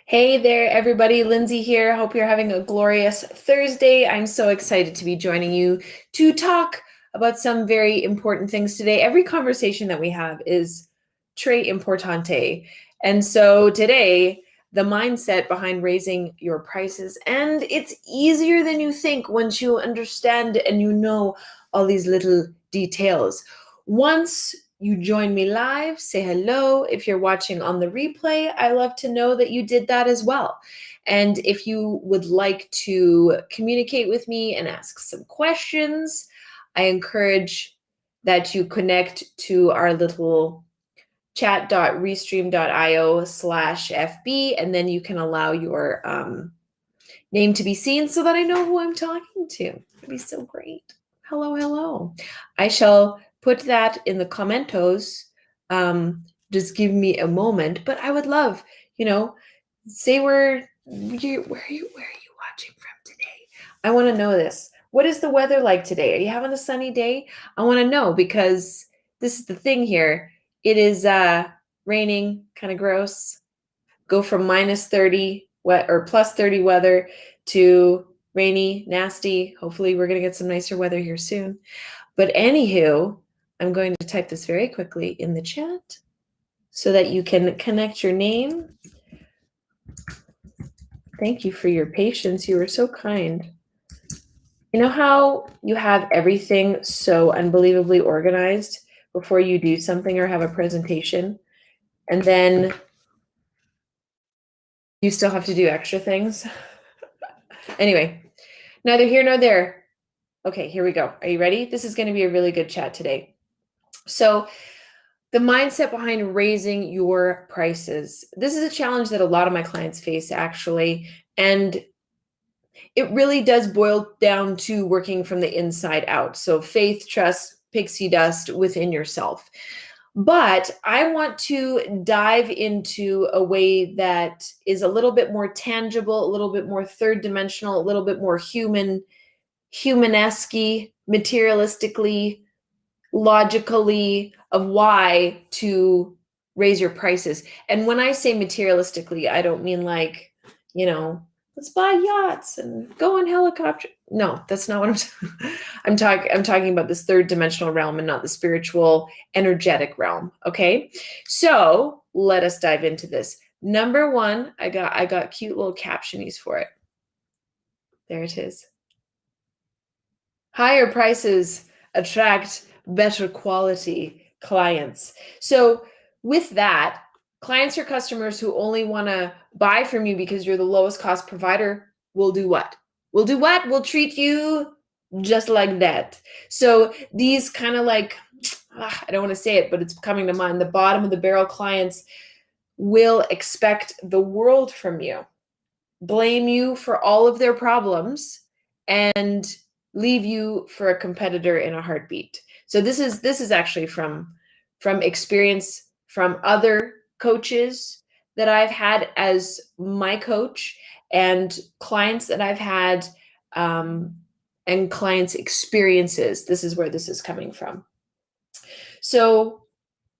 Hey there, everybody. Lyndsay here. Hope you're having a glorious Thursday. I'm so excited to be joining you to talk about some very important things today. Every conversation that we have is très importante. And so today, the mindset behind raising your prices, and it's easier than you think once you understand and you know all these little details. Once you join me live, say hello. If you're watching on the replay, I love to know that you did that as well. And if you would like to communicate with me and ask some questions, I encourage that you connect to our little chat.restream.io/FB, and then you can allow your name to be seen so that I know who I'm talking to. It'd be so great. Hello, hello. I shall put that in the commentos. Just give me a moment, but I would love, say where are you watching from today? I want to know this. What is the weather like today? Are you having a sunny day? I want to know because this is the thing here. It is raining, kind of gross. Go from -30 wet or +30 weather to rainy, nasty. Hopefully, we're going to get some nicer weather here soon. But anywho, I'm going to type this very quickly in the chat so that you can connect your name. Thank you for your patience. You were so kind. You know how you have everything so unbelievably organized before you do something or have a presentation, and then you still have to do extra things? Anyway, neither here nor there. Okay, here we go. Are you ready? This is going to be a really good chat today. So, the mindset behind raising your prices. This is a challenge that a lot of my clients face, actually. And it really does boil down to working from the inside out. So, faith, trust, pixie dust within yourself. But I want to dive into a way that is a little bit more tangible, a little bit more third dimensional, a little bit more humanesque, materialistically, logically, of why to raise your prices. And when I say materialistically, I don't mean like, let's buy yachts and go on helicopter. No, that's not what I'm talking about this third dimensional realm and not the spiritual, energetic realm. Okay. So let us dive into this. Number one, I got cute little captionies for it. There it is. Higher prices attract better quality clients. So with that, clients or customers who only want to buy from you because you're the lowest cost provider will do what? Will do what? Will treat you just like that. So these kind of like, I don't want to say it, but it's coming to mind. The bottom of the barrel clients will expect the world from you, blame you for all of their problems, and leave you for a competitor in a heartbeat. So this is actually from experience from other coaches that I've had as my coach, and clients that I've had, and clients' experiences. This is where this is coming from. So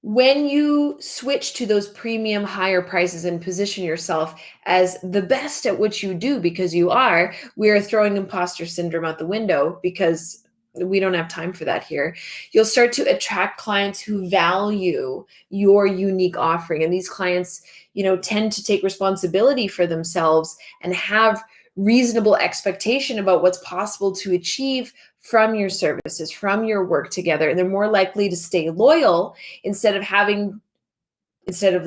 when you switch to those premium higher prices and position yourself as the best at what you do, because you are, we are throwing imposter syndrome out the window because we don't have time for that here. You'll start to attract clients who value your unique offering. And these clients, tend to take responsibility for themselves and have reasonable expectation about what's possible to achieve from your services, from your work together. And they're more likely to stay loyal instead of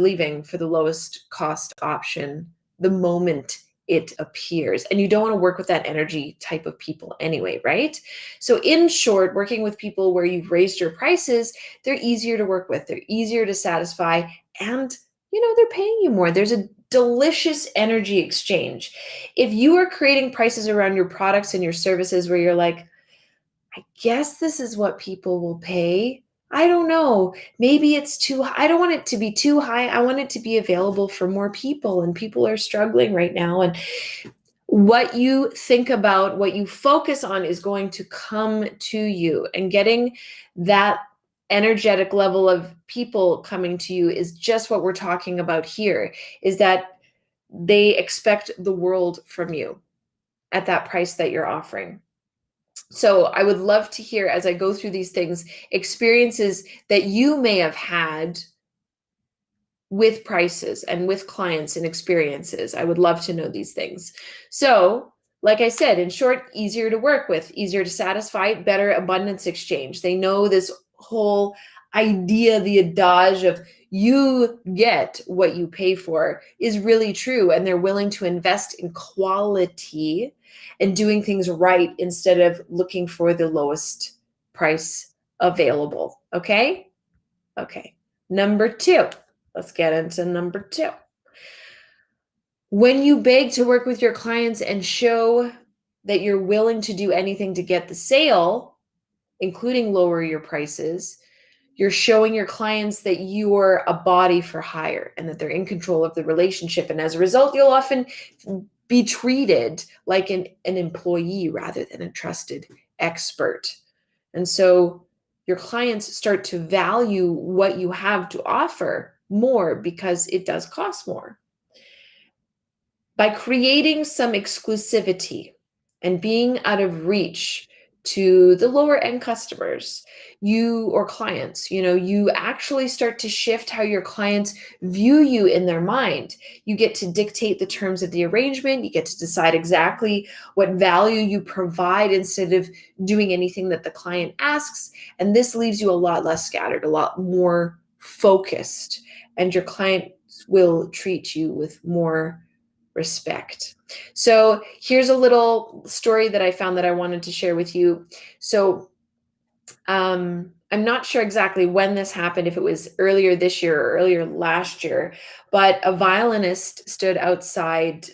leaving for the lowest cost option the moment it appears. And you don't want to work with that energy type of people anyway, right? So in short, working with people where you've raised your prices, they're easier to work with, they're easier to satisfy, and they're paying you more. There's a delicious energy exchange. If you are creating prices around your products and your services where you're like, I guess this is what people will pay. I don't know. Maybe it's too high. I don't want it to be too high. I want it to be available for more people, and people are struggling right now. And what you think about, what you focus on is going to come to you, and getting that energetic level of people coming to you is just what we're talking about here, is that they expect the world from you at that price that you're offering. So I would love to hear, as I go through these things, experiences that you may have had with prices and with clients and experiences. I would love to know these things. So, like I said, in short, easier to work with, easier to satisfy, better abundance exchange. They know this whole idea, the adage of you get what you pay for is really true. And they're willing to invest in quality and doing things right instead of looking for the lowest price available. Okay? Okay. Number two. Let's get into number two. When you beg to work with your clients and show that you're willing to do anything to get the sale, including lower your prices, you're showing your clients that you're a body for hire and that they're in control of the relationship. And as a result, you'll often be treated like an employee rather than a trusted expert. And so your clients start to value what you have to offer more because it does cost more. By creating some exclusivity and being out of reach to the lower end customers, you or clients, you actually start to shift how your clients view you in their mind. You get to dictate the terms of the arrangement. You get to decide exactly what value you provide instead of doing anything that the client asks. And this leaves you a lot less scattered, a lot more focused, and your client will treat you with more respect. So here's a little story that I found that I wanted to share with you. So I'm not sure exactly when this happened, if it was earlier this year or earlier last year, but a violinist stood outside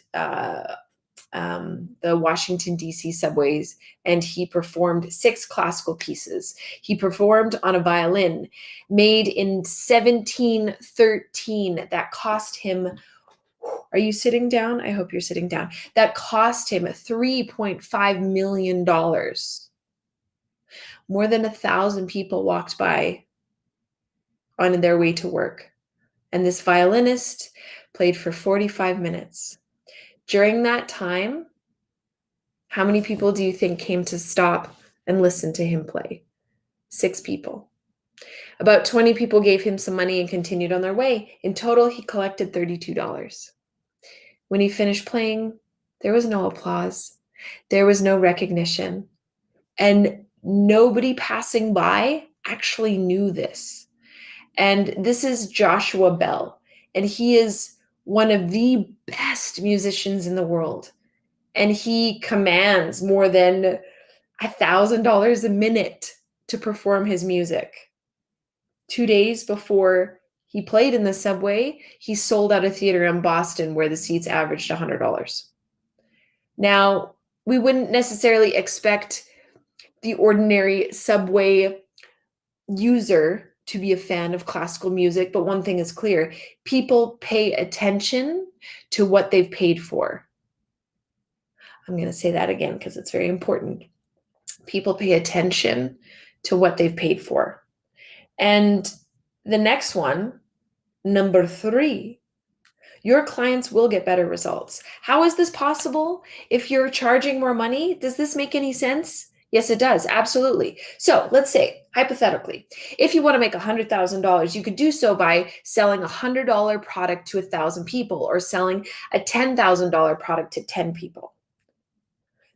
the Washington, D.C. subways, and he performed 6 classical pieces. He performed on a violin made in 1713 that cost him. Are you sitting down? I hope you're sitting down. That cost him $3.5 million. More than 1,000 people walked by on their way to work. And this violinist played for 45 minutes. During that time, how many people do you think came to stop and listen to him play? 6 people. About 20 people gave him some money and continued on their way. In total, he collected $32. When he finished playing, there was no applause. There was no recognition. And nobody passing by actually knew this. And this is Joshua Bell. And he is one of the best musicians in the world. And he commands more than $1,000 a minute to perform his music. 2 days before he played in the subway, he sold out a theater in Boston where the seats averaged $100. Now, we wouldn't necessarily expect the ordinary subway user to be a fan of classical music, but one thing is clear: people pay attention to what they've paid for. I'm going to say that again because it's very important. People pay attention to what they've paid for. And the next one, number 3, your clients will get better results. How is this possible? If you're charging more money, does this make any sense? Yes, it does. Absolutely. So let's say, hypothetically, if you want to make $100,000, you could do so by selling a $100 product to 1,000 people or selling a $10,000 product to 10 people.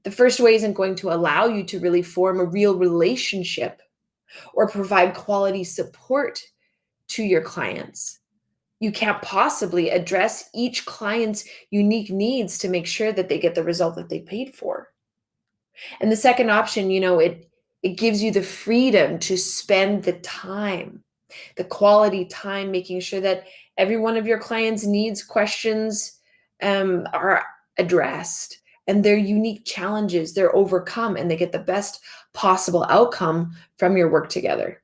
The first way isn't going to allow you to really form a real relationship or provide quality support to your clients. You can't possibly address each client's unique needs to make sure that they get the result that they paid for. And the second option, it gives you the freedom to spend the time, the quality time, making sure that every one of your clients' needs, questions are addressed and their unique challenges, they're overcome, and they get the best possible outcome from your work together.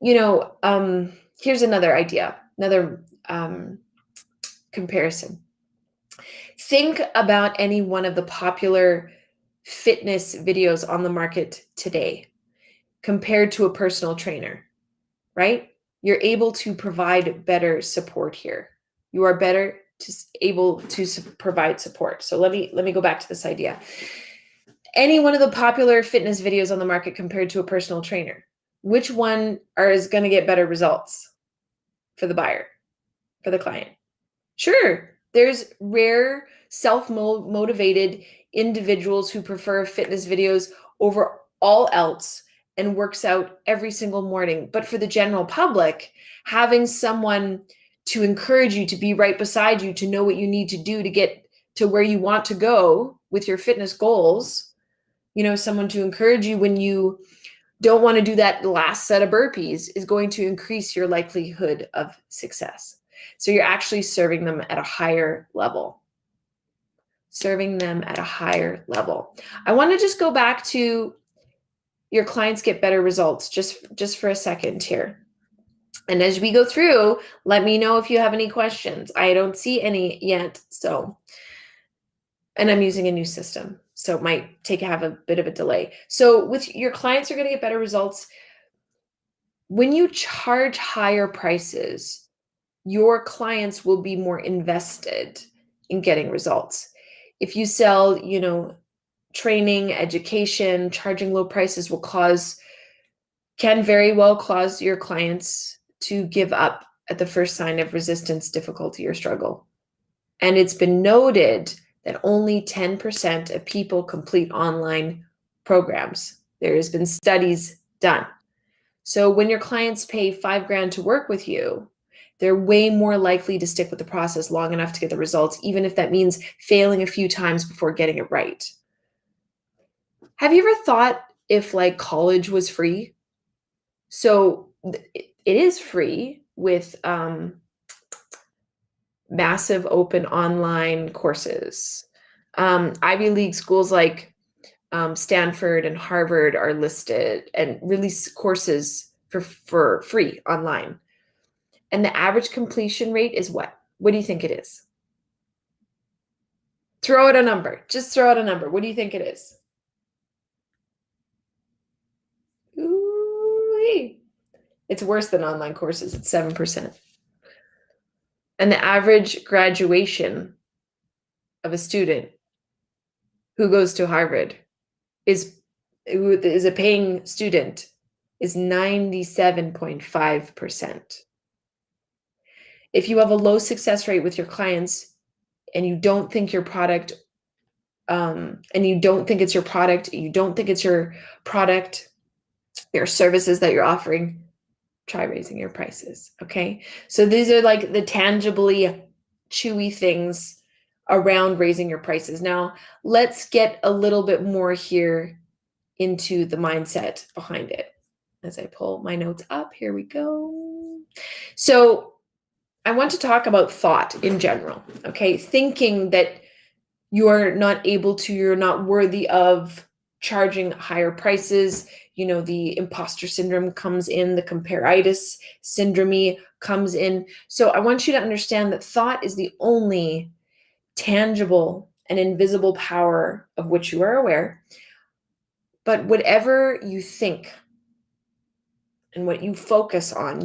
Here's another idea, another comparison. Think about any one of the popular fitness videos on the market today compared to a personal trainer, right? You're able to provide better support here. You are better able to provide support. So let me go back to this idea. Any one of the popular fitness videos on the market compared to a personal trainer, which one is going to get better results for the buyer, for the client? Sure, there's rare self-motivated individuals who prefer fitness videos over all else and works out every single morning. But for the general public, having someone to encourage you, to be right beside you, to know what you need to do to get to where you want to go with your fitness goals, someone to encourage you when you don't want to do that last set of burpees is going to increase your likelihood of success. So you're actually serving them at a higher level. Serving them at a higher level. I want to just go back to your clients get better results just for a second here. And as we go through, let me know if you have any questions. I don't see any yet, and I'm using a new system, so it might have a bit of a delay. So with your clients are going to get better results. When you charge higher prices, your clients will be more invested in getting results. If you sell, training, education, charging low prices can very well cause your clients to give up at the first sign of resistance, difficulty, or struggle. And it's been noted that only 10% of people complete online programs. There has been studies done. So when your clients pay $5,000 to work with you, they're way more likely to stick with the process long enough to get the results, even if that means failing a few times before getting it right. Have you ever thought if college was free? So it is free with massive open online courses. Ivy League schools like Stanford and Harvard are listed and release courses for free online. And the average completion rate is what? What do you think it is? Throw out a number. Just throw out a number. What do you think it is? Ooh-wee. It's worse than online courses. It's 7%. And the average graduation of a student who goes to Harvard who is a paying student is 97.5%. If you have a low success rate with your clients and you don't think your product, your services that you're offering, try raising your prices. Okay. So these are the tangibly chewy things around raising your prices. Now let's get a little bit more here into the mindset behind it. As I pull my notes up, here we go. So I want to talk about thought in general. Okay. Thinking that you're not worthy of charging higher prices. The imposter syndrome comes in, the comparitis syndrome comes in. So I want you to understand that thought is the only tangible and invisible power of which you are aware. But whatever you think and what you focus on,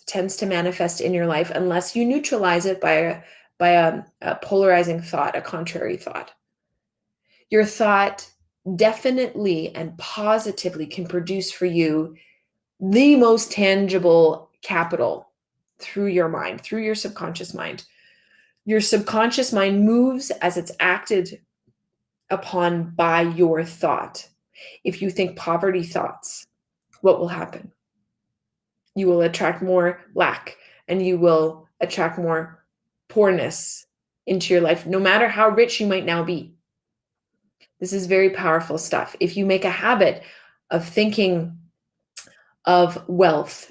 tends to manifest in your life unless you neutralize it by a polarizing thought, a contrary thought. Your thought definitely and positively can produce for you the most tangible capital through your mind, through your subconscious mind. Your subconscious mind moves as it's acted upon by your thought. If you think poverty thoughts, what will happen? You will attract more lack and you will attract more poorness into your life, no matter how rich you might now be. This is very powerful stuff. If you make a habit of thinking of wealth,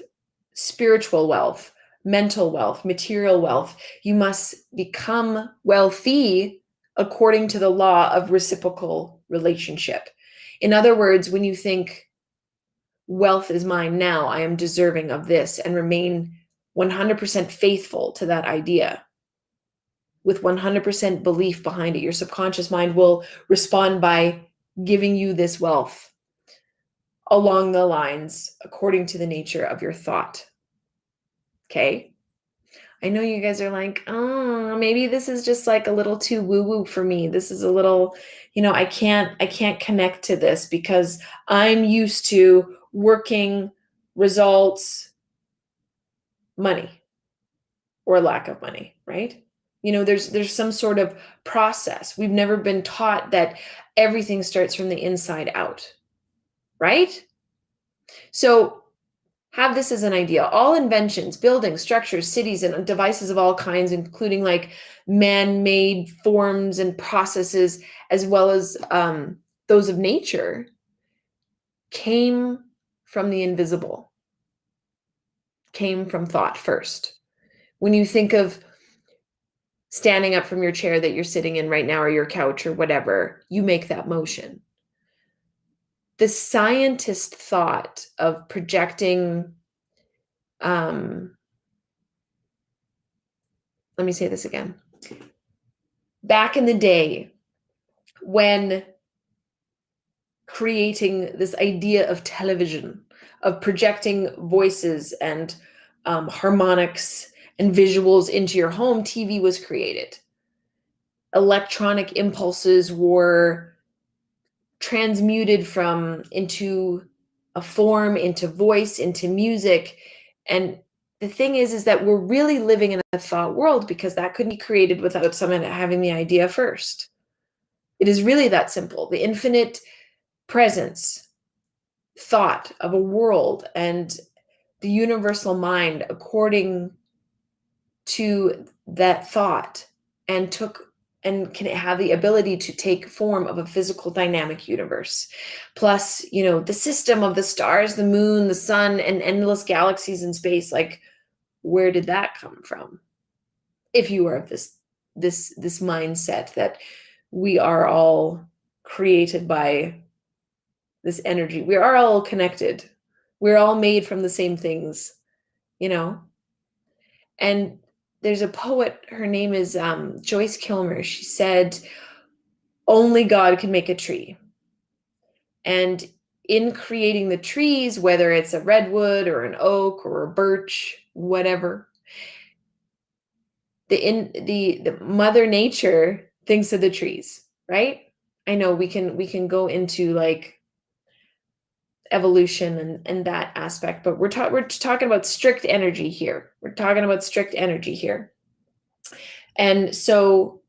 spiritual wealth, mental wealth, material wealth, you must become wealthy according to the law of reciprocal relationship. In other words, when you think wealth is mine now, I am deserving of this, and remain 100% faithful to that idea, with 100% belief behind it, your subconscious mind will respond by giving you this wealth along the lines, according to the nature of your thought. Okay? I know you guys are like, oh, maybe this is just like a little too woo-woo for me. This is a little, I can't connect to this because I'm used to working, results, money, or lack of money, right? There's some sort of process. We've never been taught that everything starts from the inside out, right? So have this as an idea. All inventions, buildings, structures, cities, and devices of all kinds, including like man-made forms and processes, as well as those of nature, came from the invisible, came from thought first. When you think of standing up from your chair that you're sitting in right now, or your couch, or whatever, you make that motion. The scientist thought of projecting, um, let me say this again. Back in the day, when creating this idea of television, of projecting voices and harmonics and visuals into your home, TV was created. Electronic impulses were transmuted from into a form, into voice, into music. And the thing is that we're really living in a thought world because that couldn't be created without someone having the idea first. It is really that simple. The infinite presence, thought of a world, and the universal mind according to that thought, and can have the ability to take form of a physical dynamic universe. Plus, the system of the stars, the moon, the sun, and endless galaxies in space. Like, where did that come from? If you are of this mindset that we are all created by this energy. We are all connected. We're all made from the same things, you know? And there's a poet, her name is Joyce Kilmer. She said, only God can make a tree. And in creating the trees, whether it's a redwood or an oak or a birch, whatever, the mother nature thinks of the trees, right? I know we can go into like evolution and that aspect, but we're talking about strict energy here. We're talking about strict energy here. And so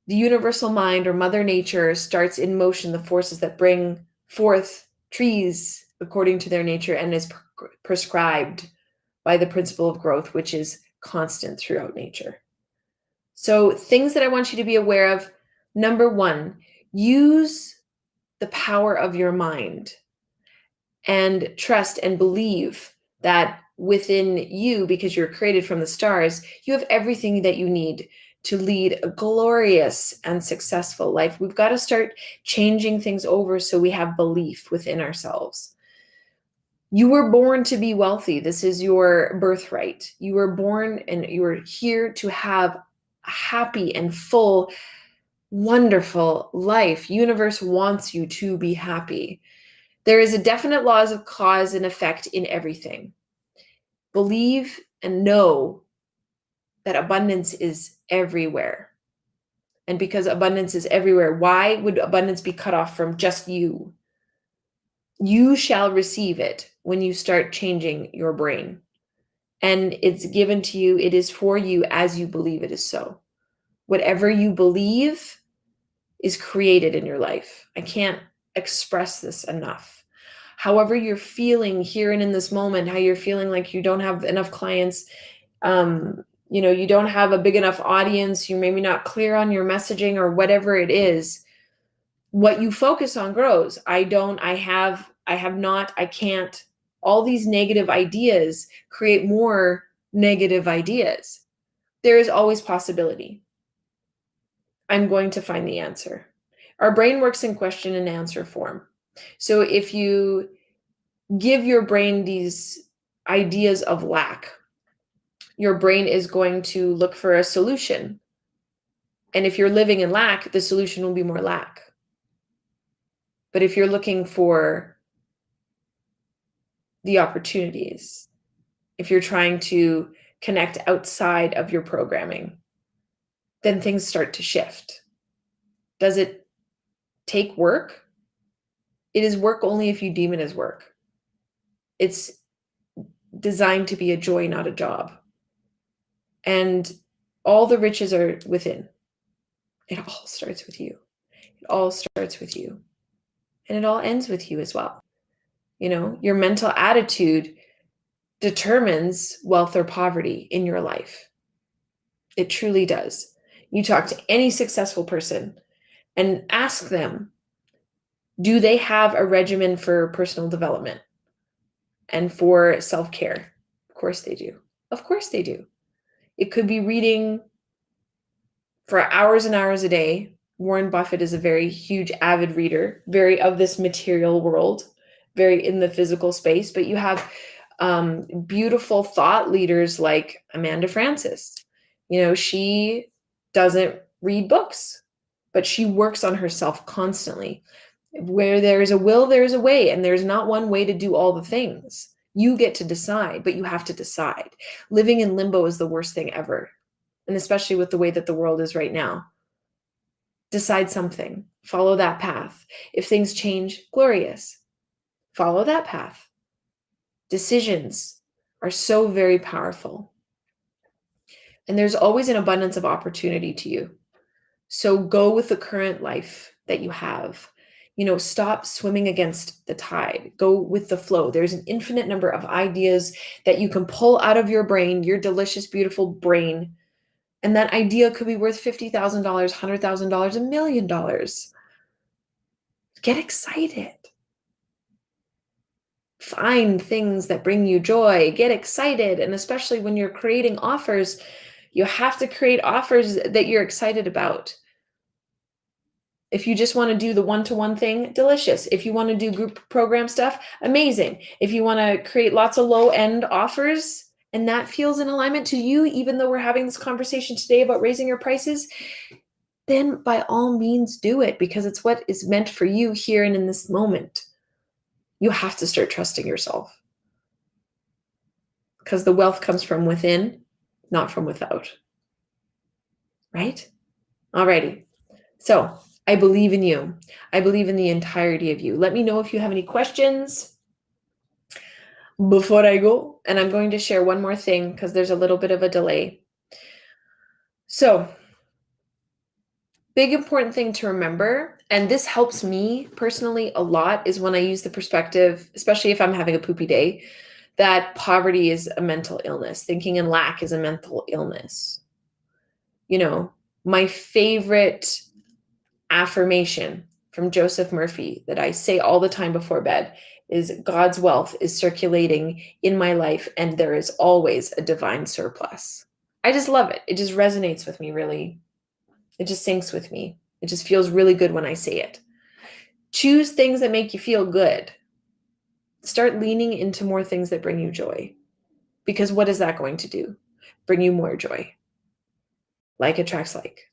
the universal mind, or mother nature, starts in motion the forces that bring forth trees according to their nature, and is prescribed by the principle of growth, which is constant throughout nature. So things that I want you to be aware of: number one, use the power of your mind and trust and believe that within you, because you're created from the stars, you have everything that you need to lead a glorious and successful life. We've got to start changing things over so we have belief within ourselves. You were born to be wealthy. This is your birthright. You were born and you are here to have a happy and full, wonderful life. Universe wants you to be happy. There is a definite laws of cause and effect in everything. Believe and know that abundance is everywhere. And because abundance is everywhere, why would abundance be cut off from just you? You shall receive it when you start changing your brain. And it's given to you. It is for you as you believe it is so. Whatever you believe is created in your life. I can't express this enough. However you're feeling here and in this moment, how you're feeling like you don't have enough clients, you don't have a big enough audience, you're maybe not clear on your messaging, or whatever it is, what you focus on grows. I don't, I have not, I can't. All these negative ideas create more negative ideas. There is always possibility. I'm going to find the answer. Our brain works in question and answer form. So if you give your brain these ideas of lack, your brain is going to look for a solution. And if you're living in lack, the solution will be more lack. But if you're looking for the opportunities, if you're trying to connect outside of your programming, then things start to shift. Does it take work? It is work only if you deem it as work. It's designed to be a joy, not a job. And all the riches are within. It all starts with you. It all starts with you. And it all ends with you as well. You know, your mental attitude determines wealth or poverty in your life. It truly does. You talk to any successful person and ask them, do they have a regimen for personal development and for self-care? Of course they do. Of course they do. It could be reading for hours and hours a day. Warren Buffett is a very huge avid reader, very of this material world, very in the physical space. But you have beautiful thought leaders like Amanda Francis. You know, she doesn't read books, but she works on herself constantly. Where there is a will, there is a way, and there's not one way to do all the things. You get to decide, but you have to decide. Living in limbo is the worst thing ever, and especially with the way that the world is right now. Decide something. Follow that path. If things change, glorious. Follow that path. Decisions are so very powerful. And there's always an abundance of opportunity to you. So go with the current life that you have. You know, stop swimming against the tide. Go with the flow. There's an infinite number of ideas that you can pull out of your brain, your delicious, beautiful brain. And that idea could be worth $50,000, $100,000, $1 million. Get excited. Find things that bring you joy. Get excited. And especially when you're creating offers, you have to create offers that you're excited about. If you just want to do the one-to-one thing, delicious. If you want to do group program stuff, amazing. If you want to create lots of low-end offers and that feels in alignment to you, even though we're having this conversation today about raising your prices, then by all means do it, because it's what is meant for you here and in this moment. You have to start trusting yourself, because the wealth comes from within, not from without. Right? Alrighty. So I believe in you. I believe in the entirety of you. Let me know if you have any questions before I go. And I'm going to share one more thing because there's a little bit of a delay. So, big important thing to remember, and this helps me personally a lot, is when I use the perspective, especially if I'm having a poopy day, that poverty is a mental illness. Thinking in lack is a mental illness. You know, my favorite affirmation from Joseph Murphy that I say all the time before bed is, God's wealth is circulating in my life and there is always a divine surplus. I just love it. It just resonates with me, really. It just sinks with me. It just feels really good when I say it. Choose things that make you feel good. Start leaning into more things that bring you joy. Because what is that going to do? Bring you more joy. Like attracts like.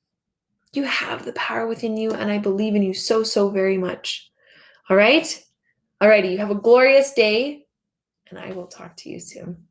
You have the power within you, and I believe in you so, so very much. All right? All righty. You have a glorious day, and I will talk to you soon.